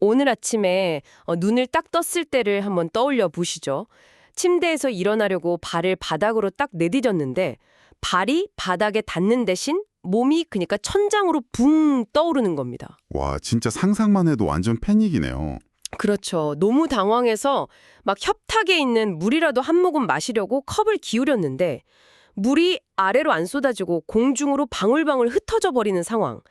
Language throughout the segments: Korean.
오늘 아침에 눈을 딱 떴을 때를 한번 떠올려 보시죠. 침대에서 일어나려고 발을 바닥으로 딱 내디뎠는데 발이 바닥에 닿는 대신 몸이 그러니까 천장으로 붕 떠오르는 겁니다. 와, 진짜 상상만 해도 완전 패닉이네요. 그렇죠. 너무 당황해서 막 협탁에 있는 물이라도 한 모금 마시려고 컵을 기울였는데 물이 아래로 안 쏟아지고 공중으로 방울방울 흩어져 버리는 상황.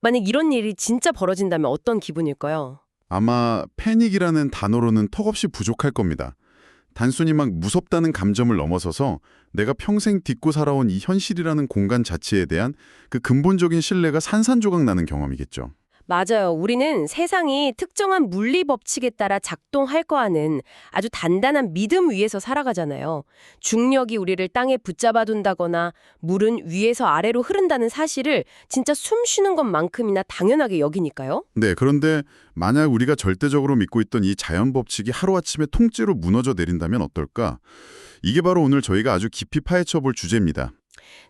만약 이런 일이 진짜 벌어진다면 어떤 기분일까요? 아마 패닉이라는 단어로는 턱없이 부족할 겁니다. 단순히 막 무섭다는 감정을 넘어서서 내가 평생 딛고 살아온 이 현실이라는 공간 자체에 대한 그 근본적인 신뢰가 산산조각 나는 경험이겠죠. 맞아요. 우리는 세상이 특정한 물리 법칙에 따라 작동할 거하는 아주 단단한 믿음 위에서 살아가잖아요. 중력이 우리를 땅에 붙잡아둔다거나 물은 위에서 아래로 흐른다는 사실을 진짜 숨 쉬는 것만큼이나 당연하게 여기니까요. 네, 그런데 만약 우리가 절대적으로 믿고 있던 이 자연 법칙이 하루아침에 통째로 무너져 내린다면 어떨까? 이게 바로 오늘 저희가 아주 깊이 파헤쳐 볼 주제입니다.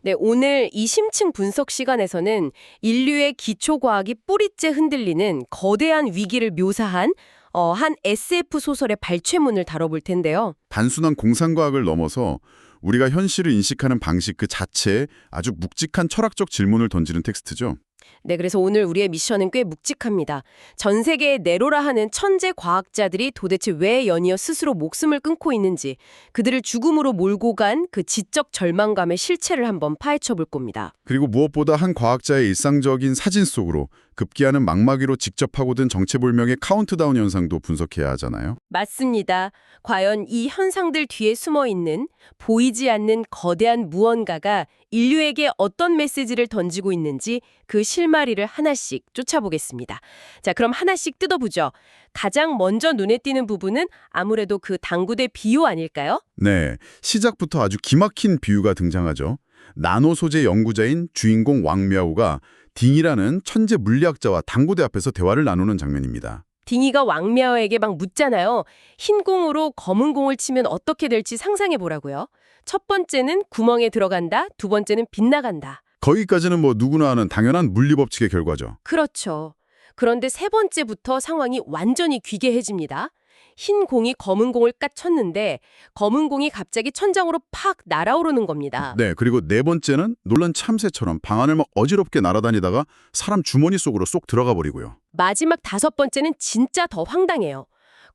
네, 오늘 이 심층 분석 시간에서는 인류의 기초과학이 뿌리째 흔들리는 거대한 위기를 묘사한 한 SF 소설의 발췌문을 다뤄볼 텐데요. 단순한 공상과학을 넘어서 우리가 현실을 인식하는 방식 그 자체에 아주 묵직한 철학적 질문을 던지는 텍스트죠. 네, 그래서 오늘 우리의 미션은 꽤 묵직합니다. 전 세계의 네로라 하는 천재 과학자들이 도대체 왜 연이어 스스로 목숨을 끊고 있는지, 그들을 죽음으로 몰고 간 그 지적 절망감의 실체를 한번 파헤쳐 볼 겁니다. 그리고 무엇보다 한 과학자의 일상적인 사진 속으로 급기야는 망막위로 직접 파고든 정체불명의 카운트다운 현상도 분석해야 하잖아요. 맞습니다. 과연 이 현상들 뒤에 숨어 있는 보이지 않는 거대한 무언가가 인류에게 어떤 메시지를 던지고 있는지 그 실마리를 하나씩 쫓아보겠습니다. 자, 그럼 하나씩 뜯어보죠. 가장 먼저 눈에 띄는 부분은 아무래도 그 당구대 비유 아닐까요? 네, 시작부터 아주 기막힌 비유가 등장하죠. 나노 소재 연구자인 주인공 왕미아오가 딩이라는 천재 물리학자와 당구대 앞에서 대화를 나누는 장면입니다. 딩이가 왕미아오에게 막 묻잖아요. 흰 공으로 검은 공을 치면 어떻게 될지 상상해 보라고요. 첫 번째는 구멍에 들어간다, 두 번째는 빗나간다. 거기까지는 뭐 누구나 아는 당연한 물리법칙의 결과죠. 그렇죠. 그런데 세 번째부터 상황이 완전히 귀개해집니다. 흰 공이 검은 공을 까쳤는데 검은 공이 갑자기 천장으로 팍 날아오르는 겁니다. 네, 그리고 네 번째는 놀란 참새처럼 방 안을 막 어지럽게 날아다니다가 사람 주머니 속으로 쏙 들어가 버리고요. 마지막 다섯 번째는 진짜 더 황당해요.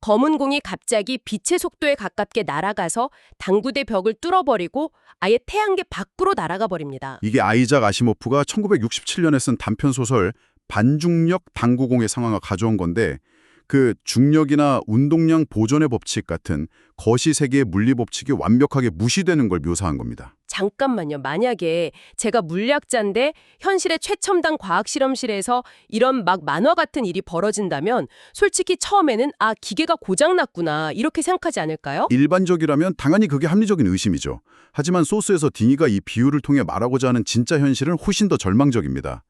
검은 공이 갑자기 빛의 속도에 가깝게 날아가서 당구대 벽을 뚫어버리고 아예 태양계 밖으로 날아가 버립니다. 이게 아이작 아시모프가 1967년에 쓴 단편소설 반중력 당구공의 상황을 가져온 건데 그 중력이나 운동량 보존의 법칙 같은 거시세계의 물리법칙이 완벽하게 무시되는 걸 묘사한 겁니다. 잠깐만요. 만약에 제가 물리학자인데 현실의 최첨단 과학실험실에서 이런 막 만화 같은 일이 벌어진다면 솔직히 처음에는 아, 기계가 고장났구나 이렇게 생각하지 않을까요? 일반적이라면 당연히 그게 합리적인 의심이죠. 하지만 소스에서 딩이가 이 비유를 통해 말하고자 하는 진짜 현실은 훨씬 더 절망적입니다.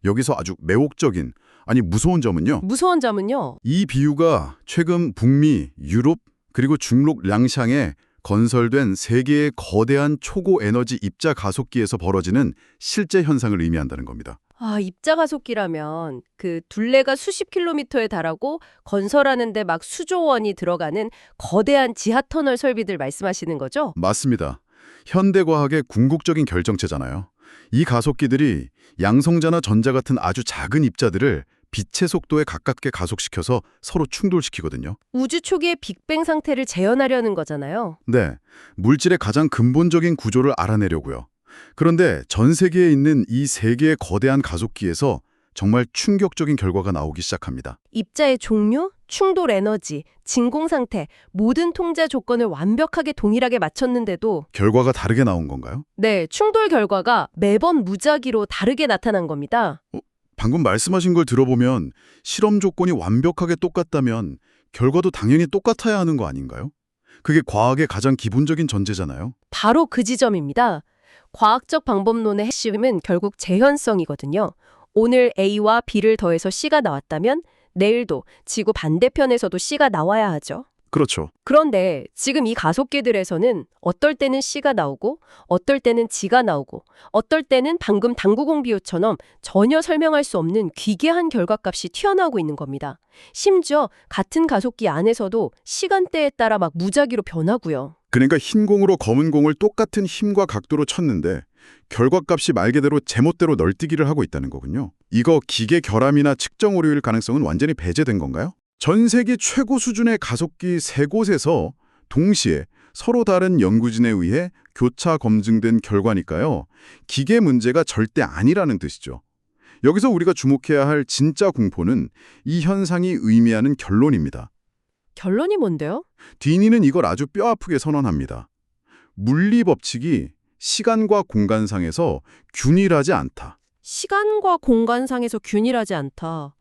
여기서 아주 매혹적인, 아니 무서운 점은요. 무서운 점은요. 이 비유가 최근 북미, 유럽, 그리고 중국 량샹에 건설된 세계의 거대한 초고 에너지 입자 가속기에서 벌어지는 실제 현상을 의미한다는 겁니다. 아, 입자 가속기라면 그 둘레가 수십 킬로미터에 달하고 건설하는데 막 수조 원이 들어가는 거대한 지하터널 설비들 말씀하시는 거죠? 맞습니다. 현대과학의 궁극적인 결정체잖아요. 이 가속기들이 양성자나 전자 같은 아주 작은 입자들을 빛의 속도에 가깝게 가속시켜서 서로 충돌시키거든요. 우주 초기의 빅뱅 상태를 재현하려는 거잖아요. 네, 물질의 가장 근본적인 구조를 알아내려고요. 그런데 전 세계에 있는 이 세 개의 거대한 가속기에서 정말 충격적인 결과가 나오기 시작합니다. 입자의 종류, 충돌 에너지, 진공 상태, 모든 통제 조건을 완벽하게 동일하게 맞췄는데도 결과가 다르게 나온 건가요? 네, 충돌 결과가 매번 무작위로 다르게 나타난 겁니다. 방금 말씀하신 걸 들어보면 실험 조건이 완벽하게 똑같다면 결과도 당연히 똑같아야 하는 거 아닌가요? 그게 과학의 가장 기본적인 전제잖아요. 바로 그 지점입니다. 과학적 방법론의 핵심은 결국 재현성이거든요. 오늘 A와 B를 더해서 C가 나왔다면 내일도 지구 반대편에서도 C가 나와야 하죠. 그렇죠. 그런데 지금 이 가속기들에서는 어떨 때는 C가 나오고 어떨 때는 G가 나오고 어떨 때는 방금 당구공 비유처럼 전혀 설명할 수 없는 기괴한 결과값이 튀어나오고 있는 겁니다. 심지어 같은 가속기 안에서도 시간대에 따라 막 무작위로 변하고요. 그러니까 흰 공으로 검은 공을 똑같은 힘과 각도로 쳤는데 결과값이 말 그대로 제멋대로 널뛰기를 하고 있다는 거군요. 이거 기계 결함이나 측정 오류일 가능성은 완전히 배제된 건가요? 전 세계 최고 수준의 가속기 3곳에서 동시에 서로 다른 연구진에 의해 교차 검증된 결과니까요. 기계 문제가 절대 아니라는 뜻이죠. 여기서 우리가 주목해야 할 진짜 공포는 이 현상이 의미하는 결론입니다. 결론이 뭔데요? 디니는 이걸 아주 뼈아프게 선언합니다. 물리 법칙이 시간과 공간상에서 균일하지 않다. 시간과 공간상에서 균일하지 않다.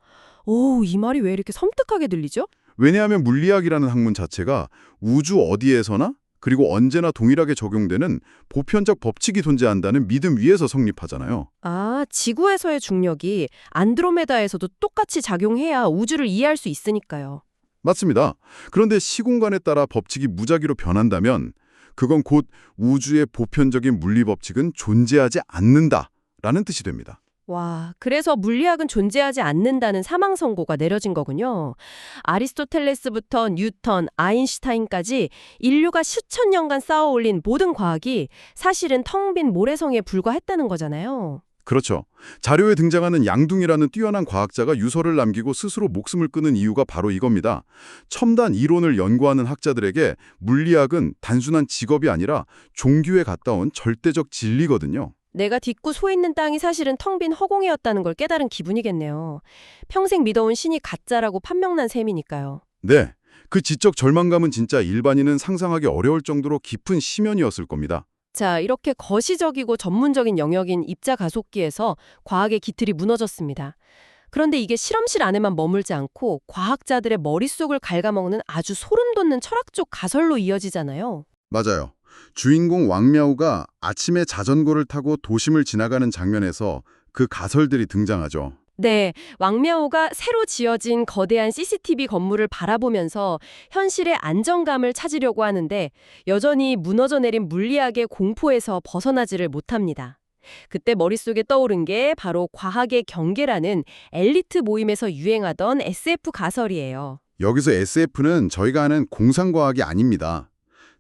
오, 이 말이 왜 이렇게 섬뜩하게 들리죠? 왜냐하면 물리학이라는 학문 자체가 우주 어디에서나 그리고 언제나 동일하게 적용되는 보편적 법칙이 존재한다는 믿음 위에서 성립하잖아요. 아, 지구에서의 중력이 안드로메다에서도 똑같이 작용해야 우주를 이해할 수 있으니까요. 맞습니다. 그런데 시공간에 따라 법칙이 무작위로 변한다면 그건 곧 우주의 보편적인 물리 법칙은 존재하지 않는다라는 뜻이 됩니다. 와, 그래서 물리학은 존재하지 않는다는 사망 선고가 내려진 거군요. 아리스토텔레스부터 뉴턴, 아인슈타인까지 인류가 수천 년간 쌓아 올린 모든 과학이 사실은 텅 빈 모래성에 불과했다는 거잖아요. 그렇죠. 자료에 등장하는 양둥이라는 뛰어난 과학자가 유서를 남기고 스스로 목숨을 끊은 이유가 바로 이겁니다. 첨단 이론을 연구하는 학자들에게 물리학은 단순한 직업이 아니라 종교에 가까운 절대적 진리거든요. 내가 딛고 서 있는 땅이 사실은 텅 빈 허공이었다는 걸 깨달은 기분이겠네요. 평생 믿어온 신이 가짜라고 판명난 셈이니까요. 네, 그 지적 절망감은 진짜 일반인은 상상하기 어려울 정도로 깊은 심연이었을 겁니다. 자, 이렇게 거시적이고 전문적인 영역인 입자 가속기에서 과학의 기틀이 무너졌습니다. 그런데 이게 실험실 안에만 머물지 않고 과학자들의 머릿속을 갉아먹는 아주 소름 돋는 철학적 가설로 이어지잖아요. 맞아요. 주인공 왕미아우가 아침에 자전거를 타고 도심을 지나가는 장면에서 그 가설들이 등장하죠. 네, 왕미아오가 새로 지어진 거대한 CCTV 건물을 바라보면서 현실의 안정감을 찾으려고 하는데 여전히 무너져 내린 물리학의 공포에서 벗어나지를 못합니다. 그때 머릿속에 떠오른 게 바로 과학의 경계라는 엘리트 모임에서 유행하던 SF 가설이에요. 여기서 SF는 저희가 아는 공상과학이 아닙니다.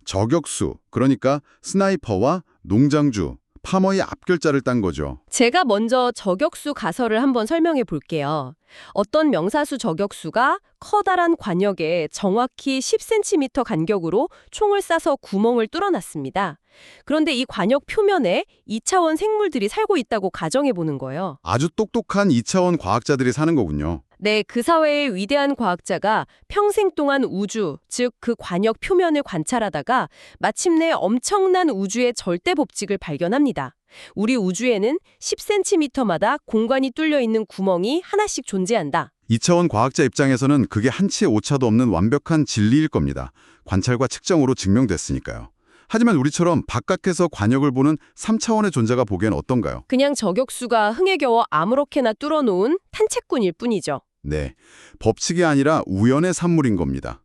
저격수, 그러니까 스나이퍼와 농장주, 파머의 앞글자를 딴 거죠. 제가 먼저 저격수 가설을 한번 설명해 볼게요. 어떤 명사수 저격수가 커다란 관역에 정확히 10cm 간격으로 총을 쏴서 구멍을 뚫어놨습니다. 그런데 이 관역 표면에 2차원 생물들이 살고 있다고 가정해 보는 거예요. 아주 똑똑한 2차원 과학자들이 사는 거군요. 네, 그 사회의 위대한 과학자가 평생 동안 우주, 즉 그 관역 표면을 관찰하다가 마침내 엄청난 우주의 절대 법칙을 발견합니다. 우리 우주에는 10cm마다 공간이 뚫려 있는 구멍이 하나씩 존재한다. 2차원 과학자 입장에서는 그게 한치의 오차도 없는 완벽한 진리일 겁니다. 관찰과 측정으로 증명됐으니까요. 하지만 우리처럼 바깥에서 관역을 보는 3차원의 존재가 보기엔 어떤가요? 그냥 저격수가 흥에 겨워 아무렇게나 뚫어놓은 탄채꾼일 뿐이죠. 네, 법칙이 아니라 우연의 산물인 겁니다.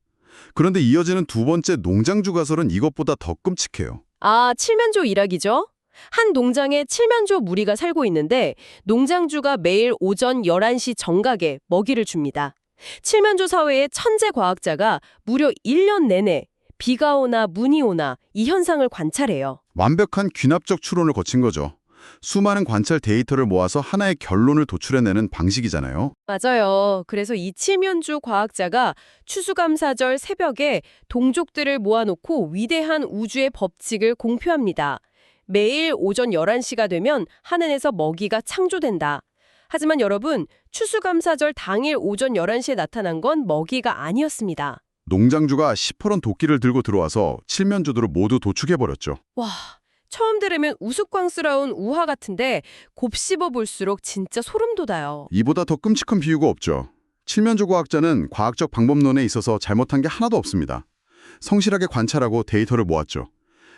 그런데 이어지는 두 번째 농장주 가설은 이것보다 더 끔찍해요. 아, 칠면조 일학이죠? 한 농장에 칠면조 무리가 살고 있는데 농장주가 매일 오전 11시 정각에 먹이를 줍니다. 칠면조 사회의 천재 과학자가 무려 1년 내내 비가 오나 눈이 오나 이 현상을 관찰해요. 완벽한 귀납적 추론을 거친 거죠. 수많은 관찰 데이터를 모아서 하나의 결론을 도출해내는 방식이잖아요. 맞아요. 그래서 이 칠면조 과학자가 추수감사절 새벽에 동족들을 모아놓고 위대한 우주의 법칙을 공표합니다. 매일 오전 11시가 되면 하늘에서 먹이가 창조된다. 하지만 여러분, 추수감사절 당일 오전 11시에 나타난 건 먹이가 아니었습니다. 농장주가 시퍼런 도끼를 들고 들어와서 칠면조들을 모두 도축해버렸죠. 와, 처음 들으면 우스꽝스러운 우화 같은데 곱씹어 볼수록 진짜 소름 돋아요. 이보다 더 끔찍한 비유가 없죠. 칠면조 과학자는 과학적 방법론에 있어서 잘못한 게 하나도 없습니다. 성실하게 관찰하고 데이터를 모았죠.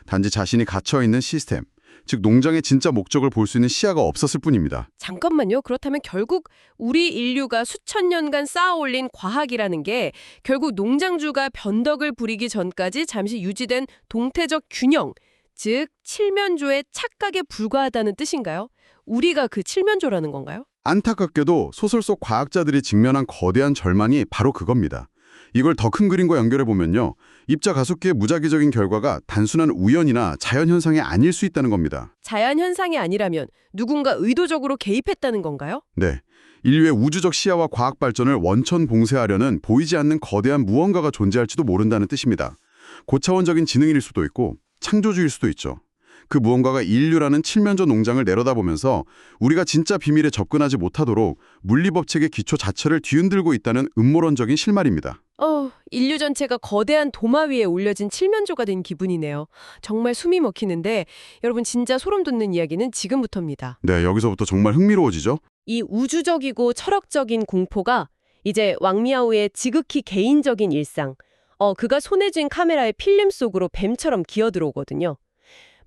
단지 자신이 갇혀있는 시스템, 즉 농장의 진짜 목적을 볼 수 있는 시야가 없었을 뿐입니다. 잠깐만요. 그렇다면 결국 우리 인류가 수천 년간 쌓아올린 과학이라는 게 결국 농장주가 변덕을 부리기 전까지 잠시 유지된 동태적 균형, 즉 칠면조의 착각에 불과하다는 뜻인가요? 우리가 그 칠면조라는 건가요? 안타깝게도 소설 속 과학자들이 직면한 거대한 절망이 바로 그겁니다. 이걸 더 큰 그림과 연결해 보면요. 입자 가속기의 무작위적인 결과가 단순한 우연이나 자연현상이 아닐 수 있다는 겁니다. 자연현상이 아니라면 누군가 의도적으로 개입했다는 건가요? 네. 인류의 우주적 시야와 과학 발전을 원천 봉쇄하려는 보이지 않는 거대한 무언가가 존재할지도 모른다는 뜻입니다. 고차원적인 지능일 수도 있고 창조주일 수도 있죠. 그 무언가가 인류라는 칠면조 농장을 내려다보면서 우리가 진짜 비밀에 접근하지 못하도록 물리법칙의 기초 자체를 뒤흔들고 있다는 음모론적인 실마리입니다. 인류 전체가 거대한 도마 위에 올려진 칠면조가 된 기분이네요. 정말 숨이 먹히는데 여러분 진짜 소름 돋는 이야기는 지금부터입니다. 네, 여기서부터 정말 흥미로워지죠? 이 우주적이고 철학적인 공포가 이제 왕미야오의 지극히 개인적인 일상, 그가 손에 쥔 카메라의 필름 속으로 뱀처럼 기어들어오거든요.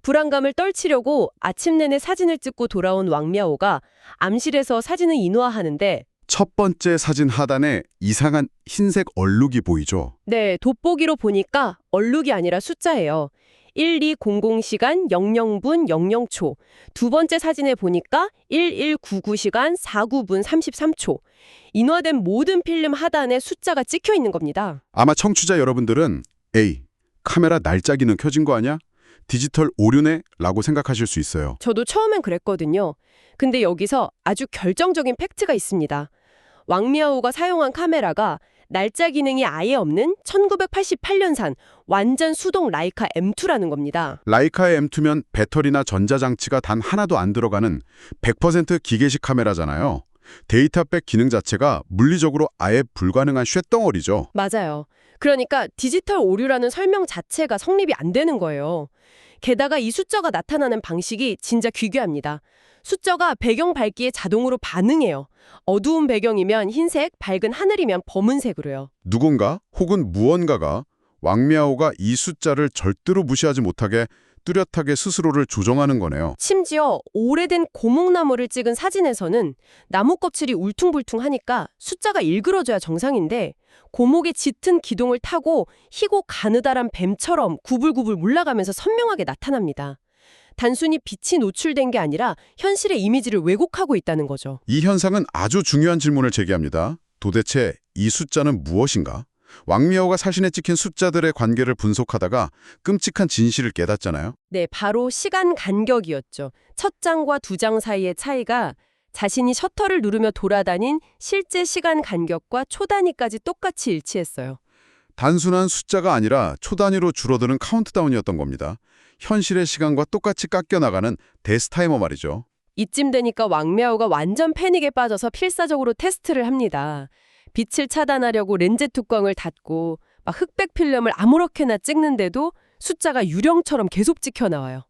불안감을 떨치려고 아침 내내 사진을 찍고 돌아온 왕미야오가 암실에서 사진을 인화하는데 첫 번째 사진 하단에 이상한 흰색 얼룩이 보이죠? 네, 돋보기로 보니까 얼룩이 아니라 숫자예요. 1200시간 00분 00초. 두 번째 사진에 보니까 1199시간 49분 33초. 인화된 모든 필름 하단에 숫자가 찍혀 있는 겁니다. 아마 청취자 여러분들은 에이, 카메라 날짜기는 켜진 거 아니야? 디지털 오류네? 라고 생각하실 수 있어요. 저도 처음엔 그랬거든요. 근데 여기서 아주 결정적인 팩트가 있습니다. 왕미야오가 사용한 카메라가 날짜 기능이 아예 없는 1988년산 완전 수동 라이카 M2라는 겁니다. 라이카의 M2면 배터리나 전자장치가 단 하나도 안 들어가는 100% 기계식 카메라잖아요. 데이터백 기능 자체가 물리적으로 아예 불가능한 쇳덩어리죠. 맞아요. 그러니까 디지털 오류라는 설명 자체가 성립이 안 되는 거예요. 게다가 이 숫자가 나타나는 방식이 진짜 기괴합니다. 숫자가 배경 밝기에 자동으로 반응해요. 어두운 배경이면 흰색, 밝은 하늘이면 검은색으로요. 누군가 혹은 무언가가 왕미야오가 이 숫자를 절대로 무시하지 못하게 뚜렷하게 스스로를 조정하는 거네요. 심지어 오래된 고목나무를 찍은 사진에서는 나무 껍질이 울퉁불퉁하니까 숫자가 일그러져야 정상인데 고목의 짙은 기둥을 타고 희고 가느다란 뱀처럼 구불구불 물러가면서 선명하게 나타납니다. 단순히 빛이 노출된 게 아니라 현실의 이미지를 왜곡하고 있다는 거죠. 이 현상은 아주 중요한 질문을 제기합니다. 도대체 이 숫자는 무엇인가? 왕미야오가 사진에 찍힌 숫자들의 관계를 분석하다가 끔찍한 진실을 깨닫잖아요. 네, 바로 시간 간격이었죠. 첫 장과 두 장 사이의 차이가 자신이 셔터를 누르며 돌아다닌 실제 시간 간격과 초 단위까지 똑같이 일치했어요. 단순한 숫자가 아니라 초 단위로 줄어드는 카운트다운이었던 겁니다. 현실의 시간과 똑같이 깎여나가는 데스타이머 말이죠. 이쯤 되니까 왕미야오가 완전 패닉에 빠져서 필사적으로 테스트를 합니다. 빛을 차단하려고 렌즈 뚜껑을 닫고 막 흑백 필름을 아무렇게나 찍는데도 숫자가 유령처럼 계속 찍혀 나와요.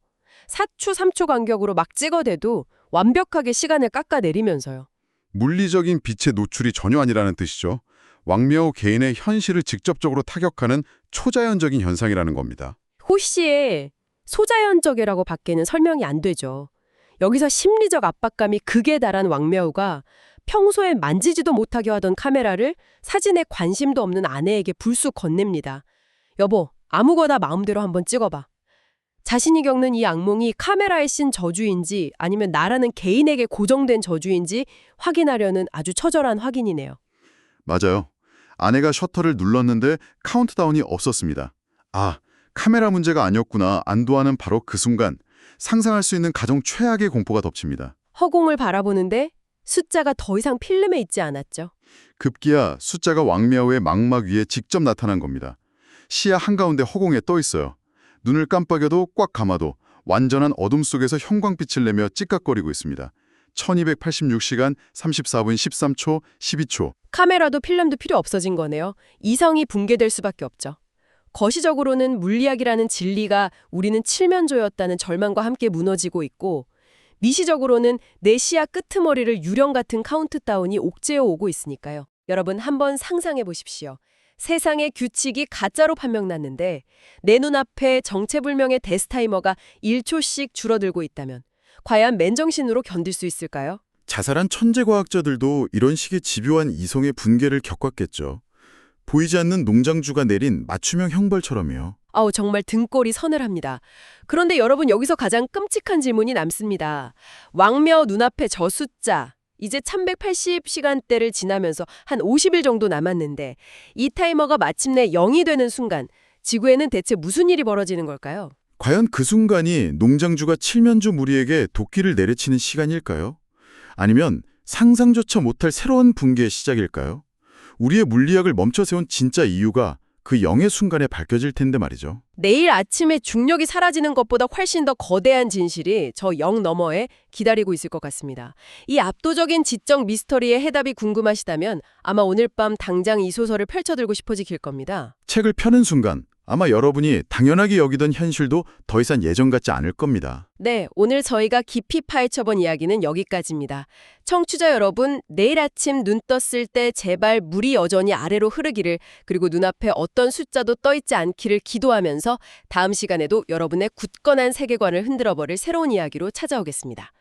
4초, 3초 간격으로 막 찍어대도 완벽하게 시간을 깎아내리면서요. 물리적인 빛의 노출이 전혀 아니라는 뜻이죠. 왕미야오 개인의 현실을 직접적으로 타격하는 초자연적인 현상이라는 겁니다. 호시의 소자연적이라고 밖에는 설명이 안 되죠. 여기서 심리적 압박감이 극에 달한 왕미야오가 평소에 만지지도 못하게 하던 카메라를 사진에 관심도 없는 아내에게 불쑥 건넵니다. 여보, 아무거나 마음대로 한번 찍어봐. 자신이 겪는 이 악몽이 카메라에 씬 저주인지 아니면 나라는 개인에게 고정된 저주인지 확인하려는 아주 처절한 확인이네요. 맞아요. 아내가 셔터를 눌렀는데 카운트다운이 없었습니다. 아, 카메라 문제가 아니었구나 안도하는 바로 그 순간 상상할 수 있는 가장 최악의 공포가 덮칩니다. 허공을 바라보는데 숫자가 더 이상 필름에 있지 않았죠. 급기야 숫자가 왕미야오의 망막 위에 직접 나타난 겁니다. 시야 한가운데 허공에 떠 있어요. 눈을 깜빡여도 꽉 감아도 완전한 어둠 속에서 형광빛을 내며 찌깍거리고 있습니다. 1286시간 34분 13초 12초. 카메라도 필름도 필요 없어진 거네요. 이성이 붕괴될 수밖에 없죠. 거시적으로는 물리학이라는 진리가 우리는 칠면조였다는 절망과 함께 무너지고 있고 미시적으로는 내 시야 끄트머리를 유령 같은 카운트다운이 옥죄어 오고 있으니까요. 여러분 한번 상상해 보십시오. 세상의 규칙이 가짜로 판명났는데 내 눈앞에 정체불명의 데스타이머가 1초씩 줄어들고 있다면 과연 맨정신으로 견딜 수 있을까요? 자살한 천재과학자들도 이런 식의 집요한 이성의 분개를 겪었겠죠. 보이지 않는 농장주가 내린 맞춤형 형벌처럼요. 아우, 정말 등골이 서늘합니다. 그런데 여러분, 여기서 가장 끔찍한 질문이 남습니다. 왕묘 눈앞에 저 숫자, 이제 1180시간대를 지나면서 한 50일 정도 남았는데 이 타이머가 마침내 0이 되는 순간 지구에는 대체 무슨 일이 벌어지는 걸까요? 과연 그 순간이 농장주가 칠면조 무리에게 도끼를 내리치는 시간일까요? 아니면 상상조차 못할 새로운 붕괴의 시작일까요? 우리의 물리학을 멈춰세운 진짜 이유가 그 0의 순간에 밝혀질 텐데 말이죠. 내일 아침에 중력이 사라지는 것보다 훨씬 더 거대한 진실이 저 0 너머에 기다리고 있을 것 같습니다. 이 압도적인 지적 미스터리의 해답이 궁금하시다면 아마 오늘 밤 당장 이 소설을 펼쳐들고 싶어지길 겁니다. 책을 펴는 순간 아마 여러분이 당연하게 여기던 현실도 더 이상 예전 같지 않을 겁니다. 네, 오늘 저희가 깊이 파헤쳐본 이야기는 여기까지입니다. 청취자 여러분, 내일 아침 눈 떴을 때 제발 물이 여전히 아래로 흐르기를, 그리고 눈앞에 어떤 숫자도 떠있지 않기를 기도하면서 다음 시간에도 여러분의 굳건한 세계관을 흔들어버릴 새로운 이야기로 찾아오겠습니다.